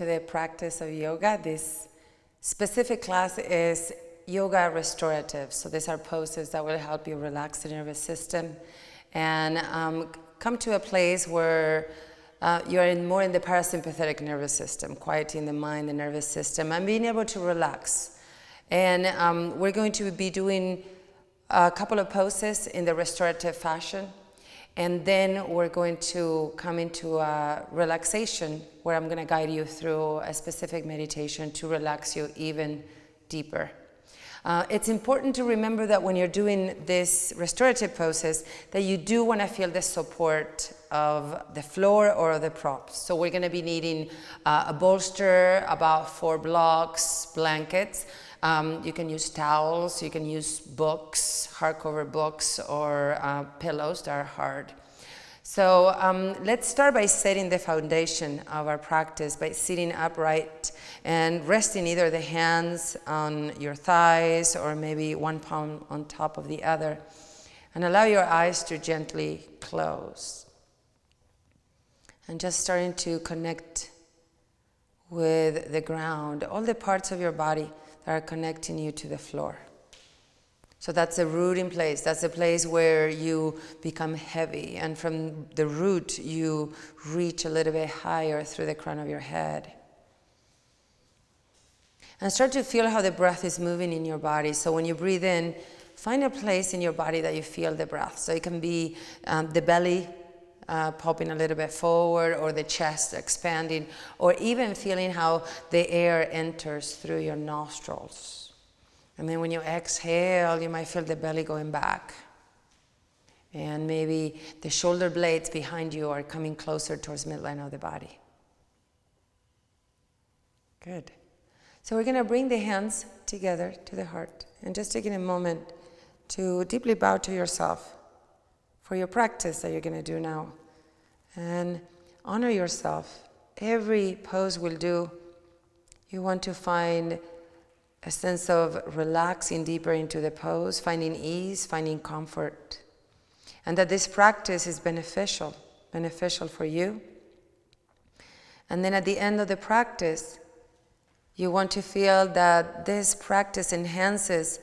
to the practice of yoga. This specific class is yoga restorative. So these are poses that will help you relax the nervous system and come to a place where you're more in the parasympathetic nervous system, quieting the mind, the nervous system, and being able to relax. And we're going to be doing a couple of poses in the restorative fashion. And then we're going to come into a relaxation where I'm going to guide you through a specific meditation to relax you even deeper. It's important to remember that when you're doing this restorative poses, that you do want to feel the support of the floor or the props. So we're going to be needing a bolster, about 4 blocks, blankets. You can use towels, you can use books, hardcover books, or pillows that are hard. So let's start by setting the foundation of our practice by sitting upright and resting either the hands on your thighs or maybe one palm on top of the other. And allow your eyes to gently close. And just starting to connect with the ground, all the parts of your body that are connecting you to the floor. So that's the rooting place. That's the place where you become heavy. And from the root, you reach a little bit higher through the crown of your head. And start to feel how the breath is moving in your body. So when you breathe in, find a place in your body that you feel the breath. So it can be the belly popping a little bit forward, or the chest expanding, or even feeling how the air enters through your nostrils. And then when you exhale, you might feel the belly going back. And maybe the shoulder blades behind you are coming closer towards midline of the body. Good. So we're going to bring the hands together to the heart. And just taking a moment to deeply bow to yourself for your practice that you're going to do now. And honor yourself. Every pose we'll do, you want to find a sense of relaxing deeper into the pose, finding ease, finding comfort. And that this practice is beneficial for you. And then at the end of the practice, you want to feel that this practice enhances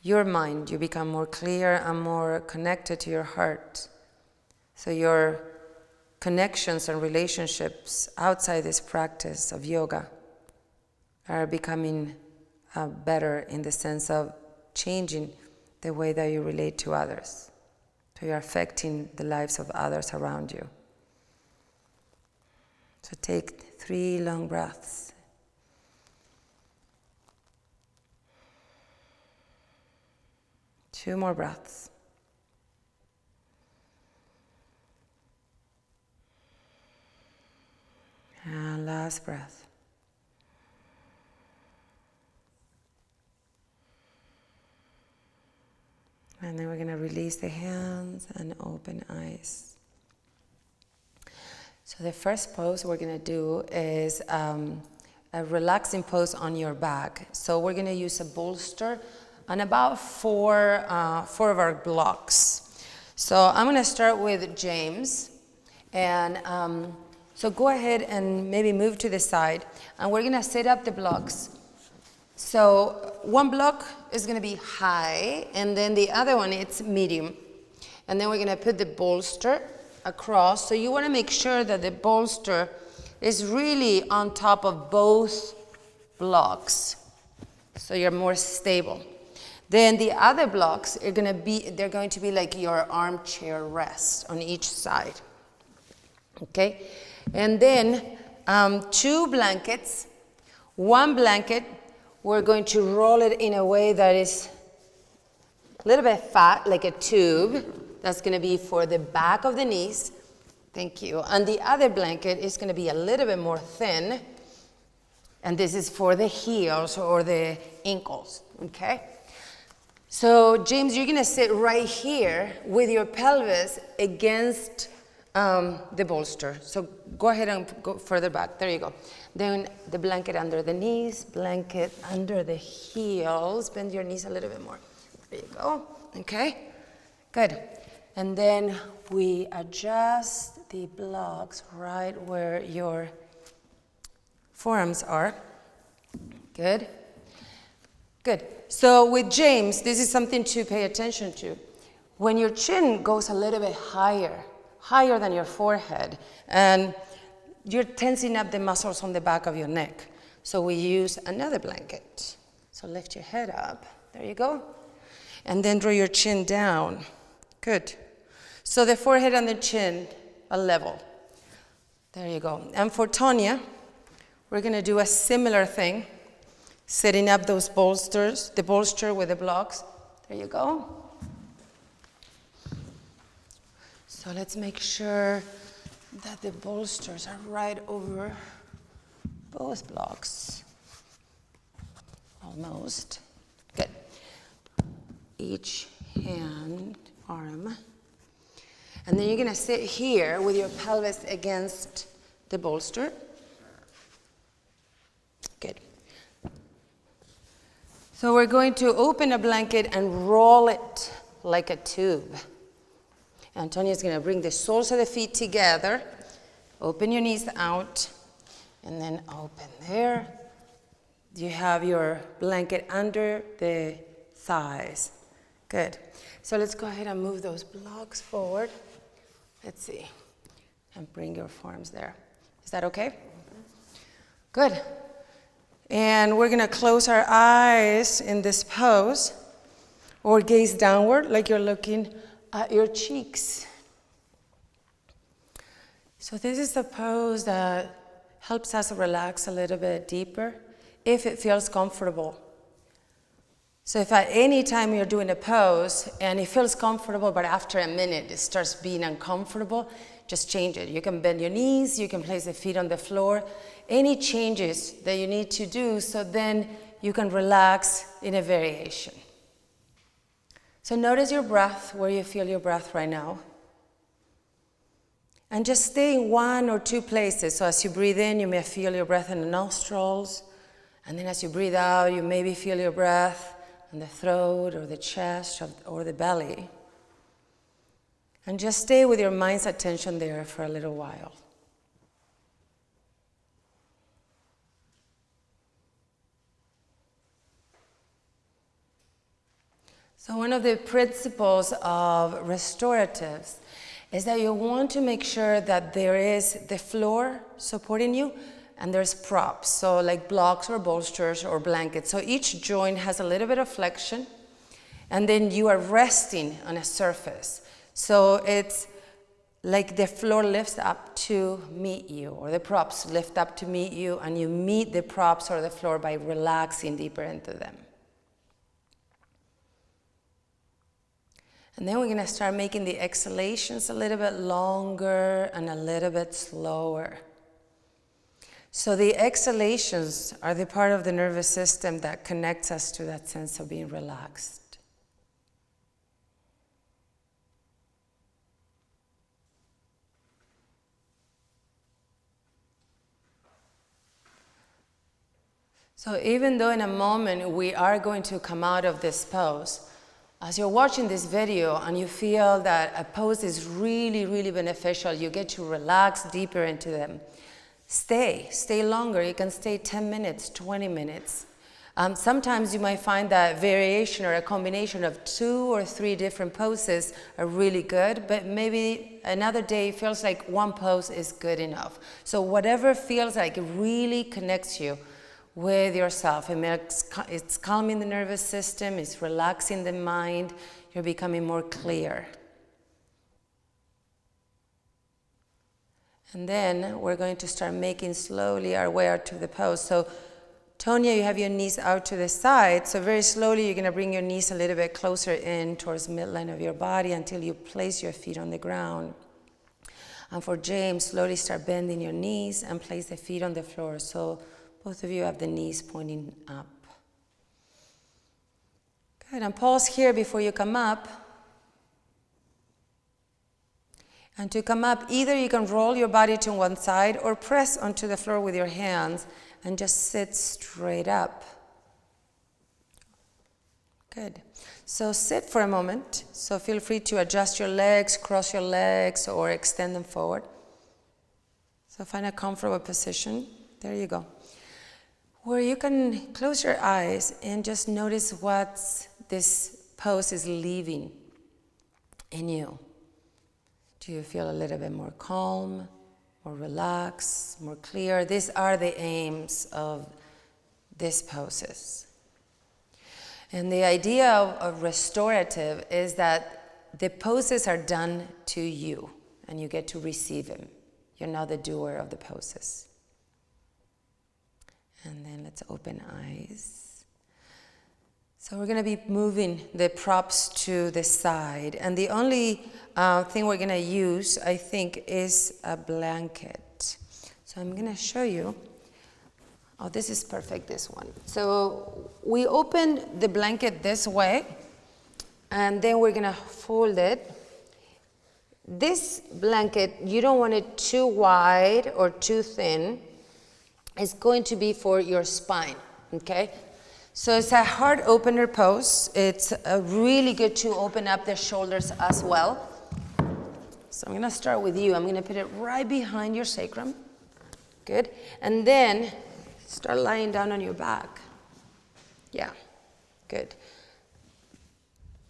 your mind. You become more clear and more connected to your heart. So your connections and relationships outside this practice of yoga are becoming better in the sense of changing the way that you relate to others. So you're affecting the lives of others around you. So take 3 long breaths. Two more breaths. And last breath. And then we're going to release the hands and open eyes. So the first pose we're going to do is a relaxing pose on your back. So we're going to use a bolster and about 4 of our blocks. So I'm going to start with James. And so go ahead and maybe move to the side. And we're going to set up the blocks. So one block is going to be high, and then the other one, it's medium. And then we're going to put the bolster across. So you want to make sure that the bolster is really on top of both blocks, so you're more stable. Then the other blocks are going to be like your armchair rest on each side. Okay? And then 2 blankets. 1 blanket, we're going to roll it in a way that is a little bit fat, like a tube. That's going to be for the back of the knees. Thank you. And the other blanket is going to be a little bit more thin. And this is for the heels or the ankles. Okay? So, James, you're going to sit right here with your pelvis against the bolster. So go ahead and go further back. There you go. Then the blanket under the knees, blanket under the heels. Bend your knees a little bit more. There you go. Okay? Good. And then we adjust the blocks right where your forearms are. Good. Good. So with James, this is something to pay attention to. When your chin goes a little bit higher than your forehead, and you're tensing up the muscles on the back of your neck. So we use another blanket. So lift your head up. There you go. And then draw your chin down. Good. So the forehead and the chin are level. There you go. And for Tonya, we're going to do a similar thing, setting up those bolsters, the bolster with the blocks. There you go. So let's make sure that the bolsters are right over both blocks. Almost. Good. Each hand, arm. And then you're going to sit here with your pelvis against the bolster. Good. So we're going to open a blanket and roll it like a tube. Antonia's going to bring the soles of the feet together. Open your knees out. And then open there. You have your blanket under the thighs. Good. So let's go ahead and move those blocks forward. Let's see. And bring your forearms there. Is that okay? Good. And we're going to close our eyes in this pose. Or gaze downward like you're looking at your cheeks. So this is a pose that helps us relax a little bit deeper if it feels comfortable. So if at any time you're doing a pose and it feels comfortable, but after a minute it starts being uncomfortable, just change it. You can bend your knees, you can place the feet on the floor. Any changes that you need to do so then you can relax in a variation. So notice your breath, where you feel your breath right now. And just stay in one or two places. So as you breathe in, you may feel your breath in the nostrils. And then as you breathe out, you maybe feel your breath in the throat or the chest or the belly. And just stay with your mind's attention there for a little while. So one of the principles of restoratives is that you want to make sure that there is the floor supporting you and there's props, so like blocks or bolsters or blankets. So each joint has a little bit of flexion and then you are resting on a surface. So it's like the floor lifts up to meet you, or the props lift up to meet you, and you meet the props or the floor by relaxing deeper into them. And then we're going to start making the exhalations a little bit longer and a little bit slower. So the exhalations are the part of the nervous system that connects us to that sense of being relaxed. So even though in a moment we are going to come out of this pose, as you're watching this video and you feel that a pose is really, really beneficial, you get to relax deeper into them. Stay longer. You can stay 10 minutes, 20 minutes. Sometimes you might find that variation or a combination of 2 or 3 different poses are really good, but maybe another day feels like one pose is good enough. So whatever feels like it really connects you with yourself. It's calming the nervous system, it's relaxing the mind, you're becoming more clear. And then we're going to start making slowly our way out to the pose. So Tonya, you have your knees out to the side, so very slowly you're going to bring your knees a little bit closer in towards the midline of your body until you place your feet on the ground. And for James, slowly start bending your knees and place the feet on the floor. So both of you have the knees pointing up. Good, and pause here before you come up. And to come up, either you can roll your body to one side or press onto the floor with your hands and just sit straight up. Good. So sit for a moment. So feel free to adjust your legs, cross your legs, or extend them forward. So find a comfortable position. There you go. where you can close your eyes and just notice what this pose is leaving in you. Do you feel a little bit more calm, more relaxed, more clear? These are the aims of these poses. And the idea of restorative is that the poses are done to you and you get to receive them. You're not the doer of the poses. And then let's open eyes. So we're going to be moving the props to the side. And the only thing we're going to use, I think, is a blanket. So I'm going to show you. Oh, this is perfect, this one. So we open the blanket this way, and then we're going to fold it. This blanket, you don't want it too wide or too thin. It's going to be for your spine, okay? So it's a heart opener pose. It's really good to open up the shoulders as well. So I'm going to start with you. I'm going to put it right behind your sacrum. Good. And then start lying down on your back. Yeah, good.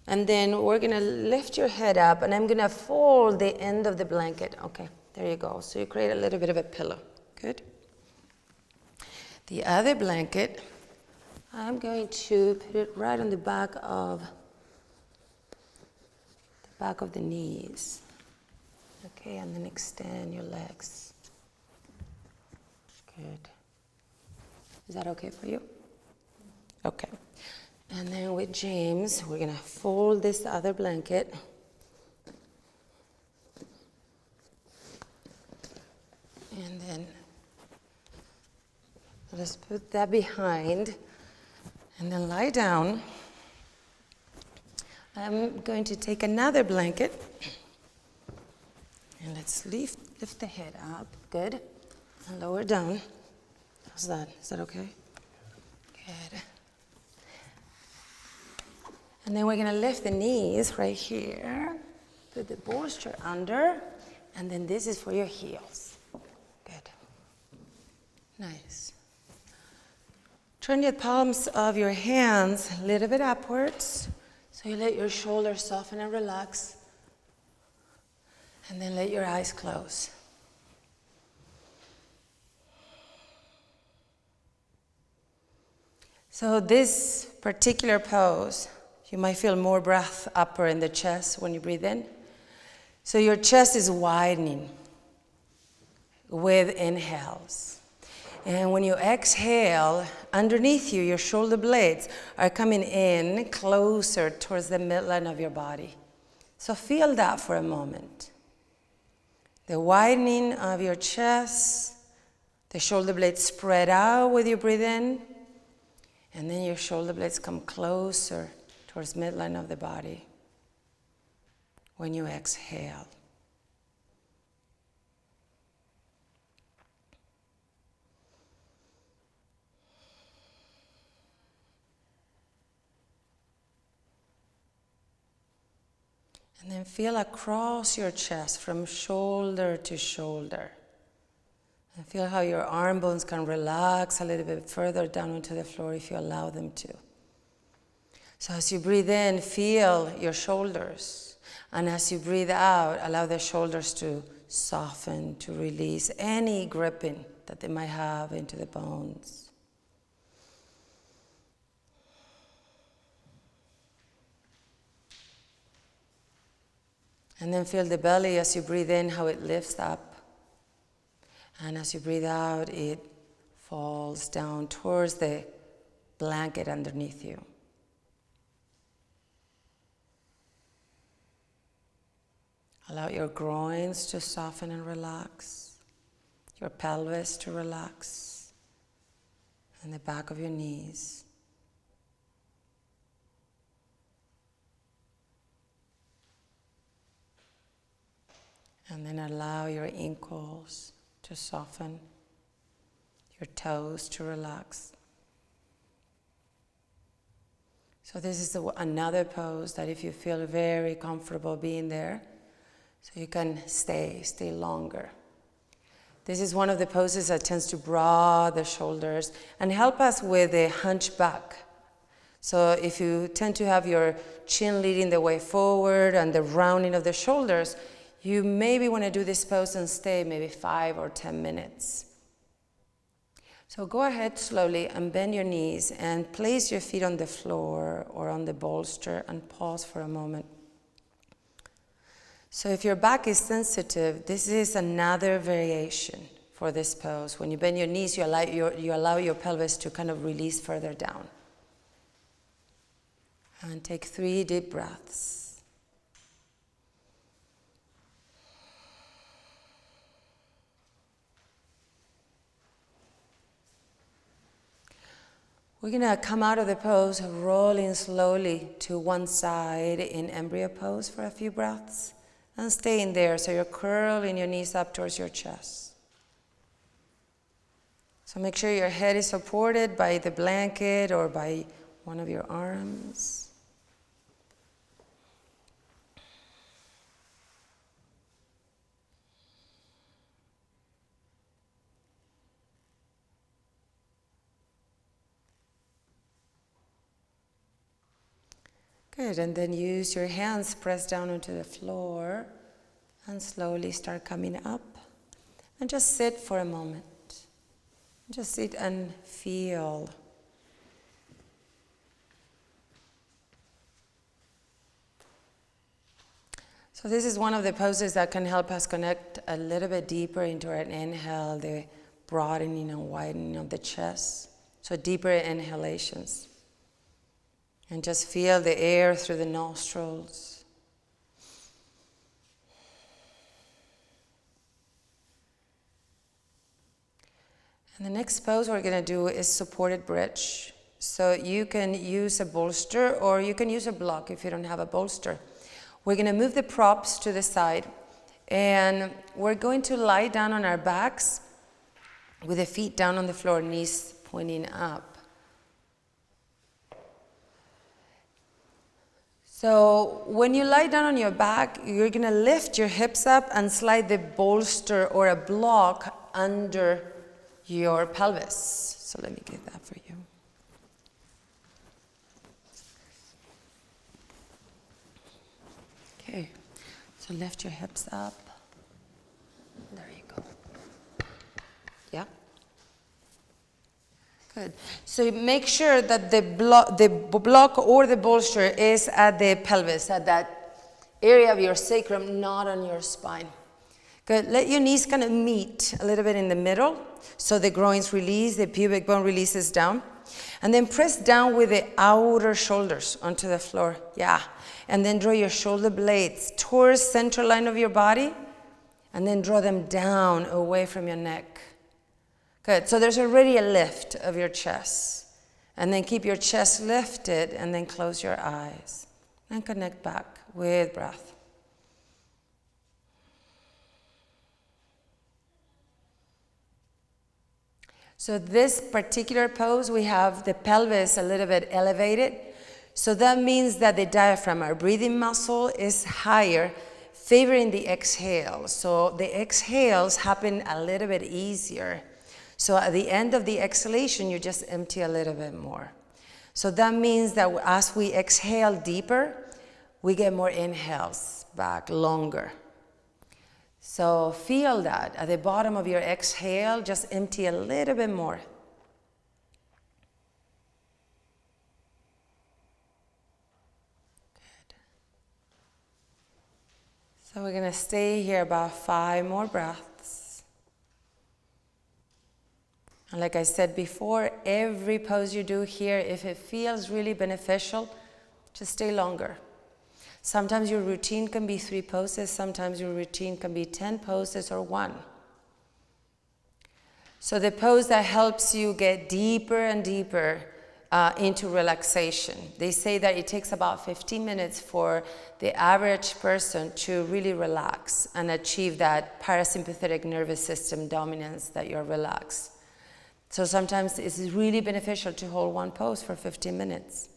And then we're going to lift your head up, and I'm going to fold the end of the blanket. Okay, there you go. So you create a little bit of a pillow. Good. The other blanket, I'm going to put it right on the back of the knees. Okay, and then extend your legs. Good. Is that okay for you? Okay. And then with James, we're going to fold this other blanket. And then let's put that behind. And then lie down. I'm going to take another blanket. And let's lift the head up. Good. And lower down. How's that? Is that okay? Good. And then we're going to lift the knees right here. Put the bolster under. And then this is for your heels. Good. Nice. Turn the palms of your hands a little bit upwards. So you let your shoulders soften and relax. And then let your eyes close. So this particular pose, you might feel more breath upper in the chest when you breathe in. So your chest is widening with inhales. And when you exhale, underneath you, your shoulder blades are coming in closer towards the midline of your body. So feel that for a moment. The widening of your chest, the shoulder blades spread out with you breathe in, and then your shoulder blades come closer towards midline of the body when you exhale. And then feel across your chest from shoulder to shoulder. And feel how your arm bones can relax a little bit further down onto the floor if you allow them to. So as you breathe in, feel your shoulders. And as you breathe out, allow the shoulders to soften, to release any gripping that they might have into the bones. And then feel the belly as you breathe in, how it lifts up. And as you breathe out, it falls down towards the blanket underneath you. Allow your groins to soften and relax, your pelvis to relax, and the back of your knees. And then allow your ankles to soften, your toes to relax. So this is another pose that if you feel very comfortable being there, so you can stay longer. This is one of the poses that tends to broaden the shoulders and help us with the hunchback. So if you tend to have your chin leading the way forward and the rounding of the shoulders, you maybe want to do this pose and stay maybe 5 or 10 minutes. So go ahead slowly and bend your knees and place your feet on the floor or on the bolster and pause for a moment. So if your back is sensitive, this is another variation for this pose. When you bend your knees, you allow your pelvis to kind of release further down. And take 3 deep breaths. We're going to come out of the pose, rolling slowly to one side in embryo pose for a few breaths. And stay in there, so you're curling your knees up towards your chest. So make sure your head is supported by the blanket or by one of your arms. Good, and then use your hands, press down onto the floor and slowly start coming up. And just sit for a moment. Just sit and feel. So this is one of the poses that can help us connect a little bit deeper into an inhale, the broadening and widening of the chest. So deeper inhalations. And just feel the air through the nostrils. And the next pose we're going to do is supported bridge. So you can use a bolster or you can use a block if you don't have a bolster. We're going to move the props to the side and we're going to lie down on our backs with the feet down on the floor, knees pointing up. So when you lie down on your back, you're going to lift your hips up and slide the bolster or a block under your pelvis. So let me get that for you. Okay, so lift your hips up. There you go. Yeah. Good. So make sure that the block or the bolster is at the pelvis, at that area of your sacrum, not on your spine. Good. Let your knees kind of meet a little bit in the middle, so the groins release, the pubic bone releases down. And then press down with the outer shoulders onto the floor. Yeah. And then draw your shoulder blades towards center line of your body, and then draw them down away from your neck. Good, so there's already a lift of your chest. And then keep your chest lifted and then close your eyes. And connect back with breath. So this particular pose, we have the pelvis a little bit elevated. So that means that the diaphragm, our breathing muscle, is higher, favoring the exhale. So the exhales happen a little bit easier. So at the end of the exhalation, you just empty a little bit more. So that means that as we exhale deeper, we get more inhales back, longer. So feel that. At the bottom of your exhale, just empty a little bit more. Good. So we're going to stay here about 5 more breaths. And like I said before, every pose you do here, if it feels really beneficial, just stay longer. Sometimes your routine can be 3 poses, sometimes your routine can be 10 poses or 1. So the pose that helps you get deeper and deeper into relaxation. They say that it takes about 15 minutes for the average person to really relax and achieve that parasympathetic nervous system dominance that you're relaxed. So sometimes it's really beneficial to hold one pose for 15 minutes.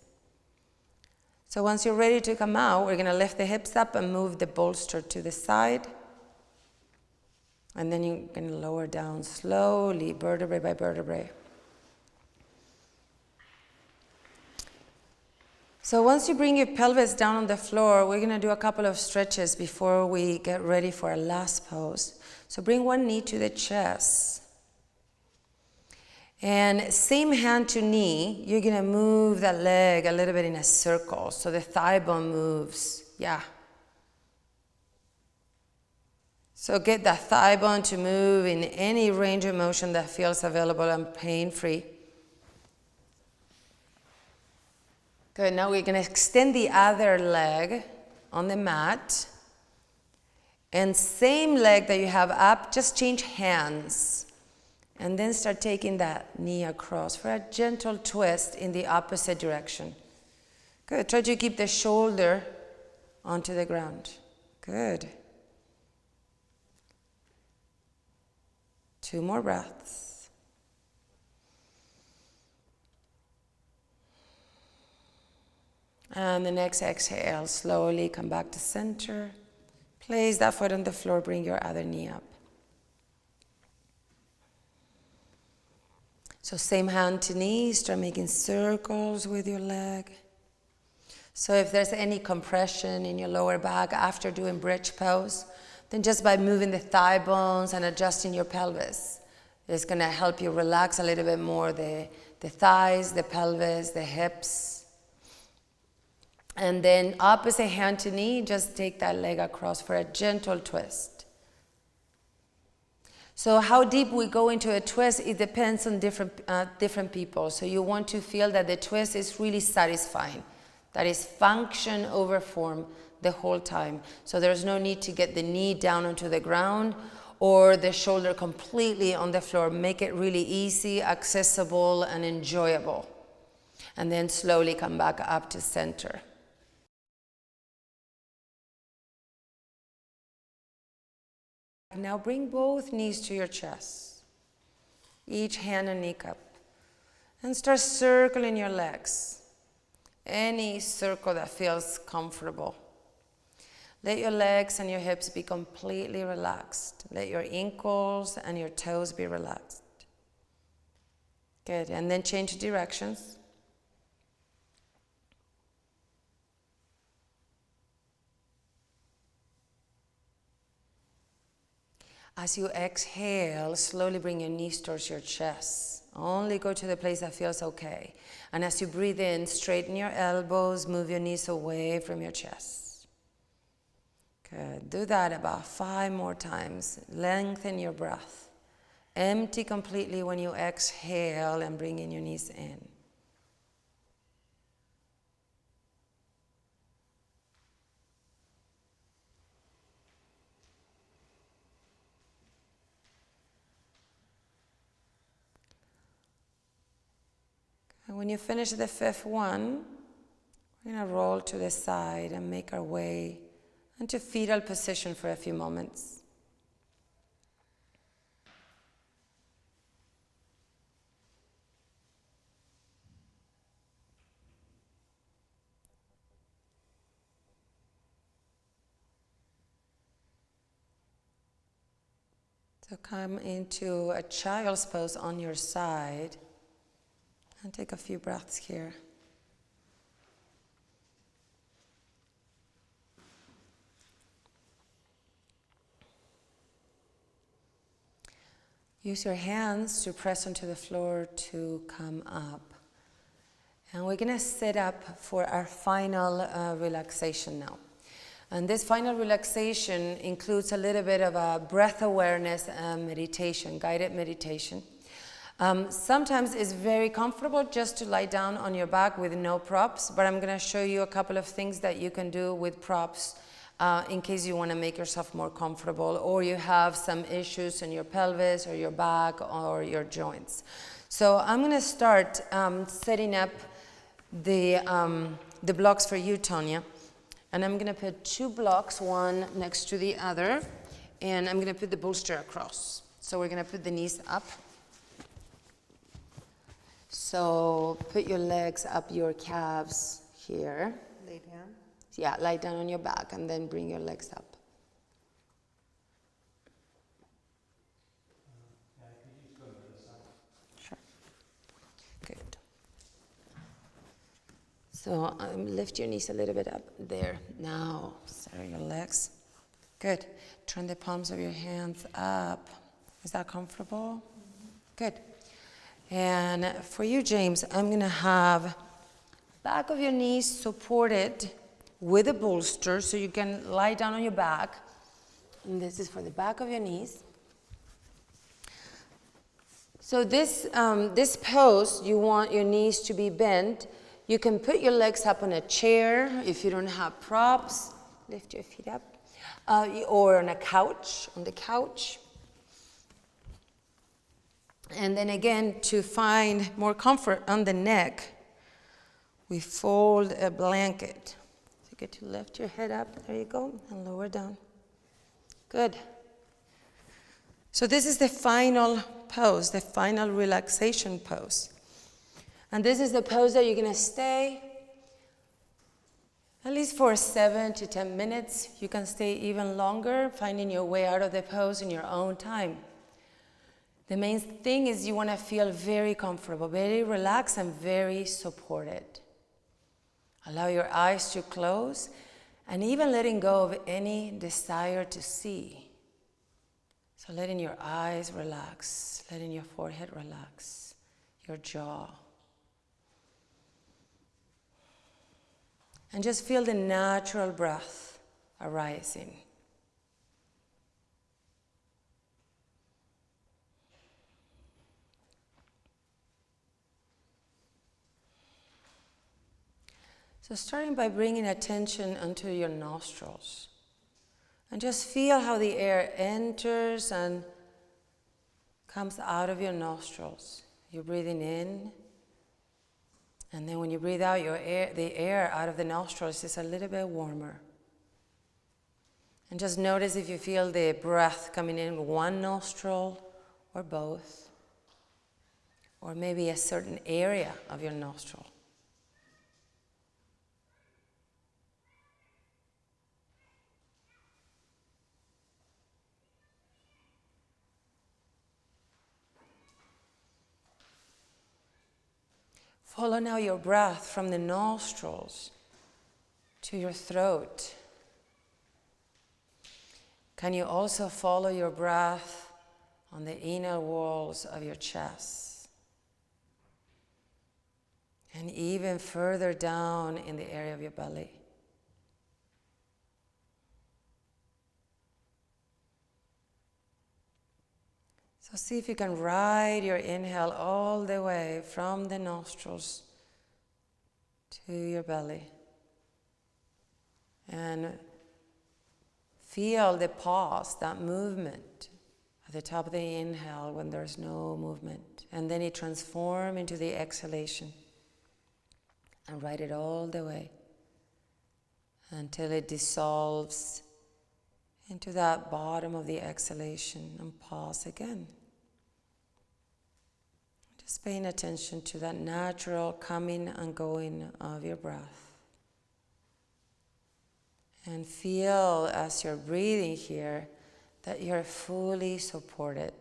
So once you're ready to come out, we're going to lift the hips up and move the bolster to the side. And then you're going to lower down slowly, vertebrae by vertebrae. So once you bring your pelvis down on the floor, we're going to do a couple of stretches before we get ready for our last pose. So bring one knee to the chest. And same hand to knee, you're going to move that leg a little bit in a circle. So the thigh bone moves. Yeah. So get that thigh bone to move in any range of motion that feels available and pain-free. Good, now we're going to extend the other leg on the mat. And same leg that you have up, just change hands. And then start taking that knee across for a gentle twist in the opposite direction. Good, try to keep the shoulder onto the ground. Good. 2 more breaths. And the next exhale, slowly come back to center. Place that foot on the floor, bring your other knee up. So same hand to knee, start making circles with your leg. So if there's any compression in your lower back after doing bridge pose, then just by moving the thigh bones and adjusting your pelvis, it's going to help you relax a little bit more the thighs, the pelvis, the hips. And then opposite hand to knee, just take that leg across for a gentle twist. So how deep we go into a twist, it depends on different people. So you want to feel that the twist is really satisfying. That is function over form the whole time. So there's no need to get the knee down onto the ground or the shoulder completely on the floor. Make it really easy, accessible, and enjoyable. And then slowly come back up to center. Now bring both knees to your chest, each hand and kneecap, and start circling your legs. Any circle that feels comfortable. Let your legs and your hips be completely relaxed. Let your ankles and your toes be relaxed. Good, and then change directions. As you exhale, slowly bring your knees towards your chest. Only go to the place that feels okay. And as you breathe in, straighten your elbows, move your knees away from your chest. Good. Do that about 5 more times. Lengthen your breath. Empty completely when you exhale and bring in your knees in. And when you finish the 5th one, we're going to roll to the side and make our way into fetal position for a few moments. So come into a child's pose on your side and take a few breaths here. Use your hands to press onto the floor to come up. And we're going to sit up for our final relaxation now. And this final relaxation includes a little bit of a breath awareness and meditation, guided meditation. Sometimes it's very comfortable just to lie down on your back with no props, but I'm going to show you a couple of things that you can do with props in case you want to make yourself more comfortable or you have some issues in your pelvis or your back or your joints. So I'm going to start setting up the blocks for you, Tonya. And I'm going to put 2 blocks, one next to the other, and I'm going to put the bolster across. So we're going to put the knees up. So put your legs up your calves here. Lay down. Yeah, lie down on your back and then bring your legs up. So lift your knees a little bit up there. Now, center your legs. Good. Turn the palms of your hands up. Is that comfortable? Good. And for you, James, I'm going to have back of your knees supported with a bolster so you can lie down on your back. And this is for the back of your knees. So this pose, you want your knees to be bent. You can put your legs up on a chair if you don't have props. Lift your feet up. Or on the couch. And then again, to find more comfort on the neck, we fold a blanket. So you get to lift your head up, there you go, and lower down. Good. So this is the final pose, the final relaxation pose. And this is the pose that you're going to stay at least for 7 to 10 minutes. You can stay even longer, finding your way out of the pose in your own time. The main thing is you want to feel very comfortable, very relaxed, and very supported. Allow your eyes to close, and even letting go of any desire to see. So letting your eyes relax, letting your forehead relax, your jaw. And just feel the natural breath arising. So starting by bringing attention onto your nostrils. And just feel how the air enters and comes out of your nostrils. You're breathing in. And then when you breathe out, the air out of the nostrils is a little bit warmer. And just notice if you feel the breath coming in one nostril or both. Or maybe a certain area of your nostril. Follow now your breath from the nostrils to your throat. Can you also follow your breath on the inner walls of your chest? And even further down in the area of your belly. So see if you can ride your inhale all the way from the nostrils to your belly. And feel the pause, that movement at the top of the inhale when there's no movement. And then it transforms into the exhalation. And ride it all the way until it dissolves into that bottom of the exhalation, and pause again. Just paying attention to that natural coming and going of your breath. And feel as you're breathing here that you're fully supported,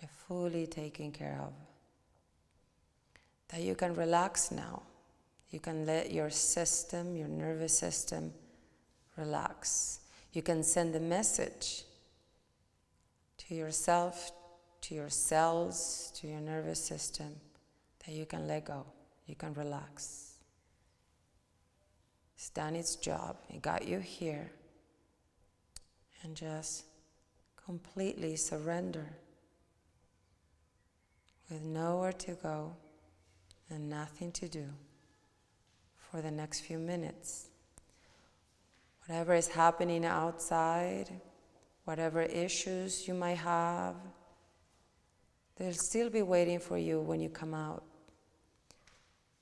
you're fully taken care of. That you can relax now. You can let your system, your nervous system, relax. You can send a message to yourself, to your cells, to your nervous system, that you can let go, you can relax. It's done its job, it got you here. And just completely surrender with nowhere to go and nothing to do for the next few minutes. Whatever is happening outside, whatever issues you might have, they'll still be waiting for you when you come out.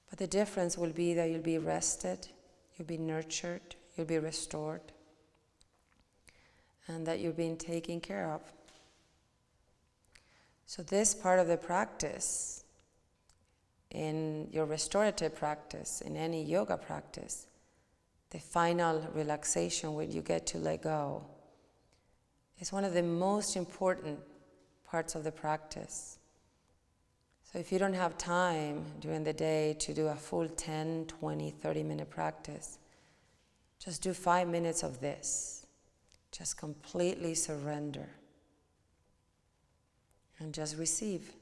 But the difference will be that you'll be rested, you'll be nurtured, you'll be restored, and that you're being taken care of. So this part of the practice, in your restorative practice, in any yoga practice, the final relaxation when you get to let go, is one of the most important parts of the practice. So if you don't have time during the day to do a full 10, 20, 30-minute practice, just do 5 minutes of this. Just completely surrender. And just receive,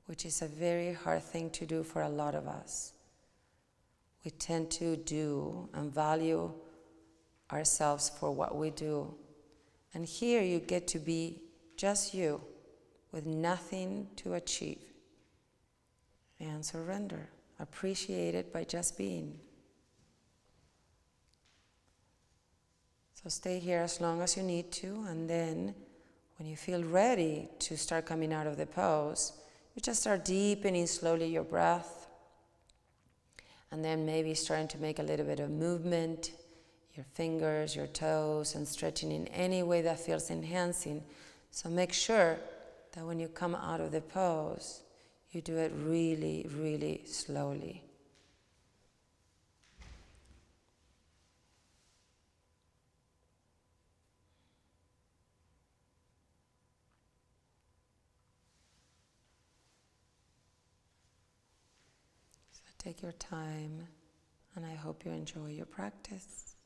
which is a very hard thing to do for a lot of us. We tend to do and value ourselves for what we do. And here you get to be just you, with nothing to achieve. And surrender. Appreciate it by just being. So stay here as long as you need to, and then when you feel ready to start coming out of the pose, you just start deepening slowly your breath, and then maybe starting to make a little bit of movement, your fingers, your toes, and stretching in any way that feels enhancing. So make sure that when you come out of the pose, you do it really, really slowly. So take your time, and I hope you enjoy your practice.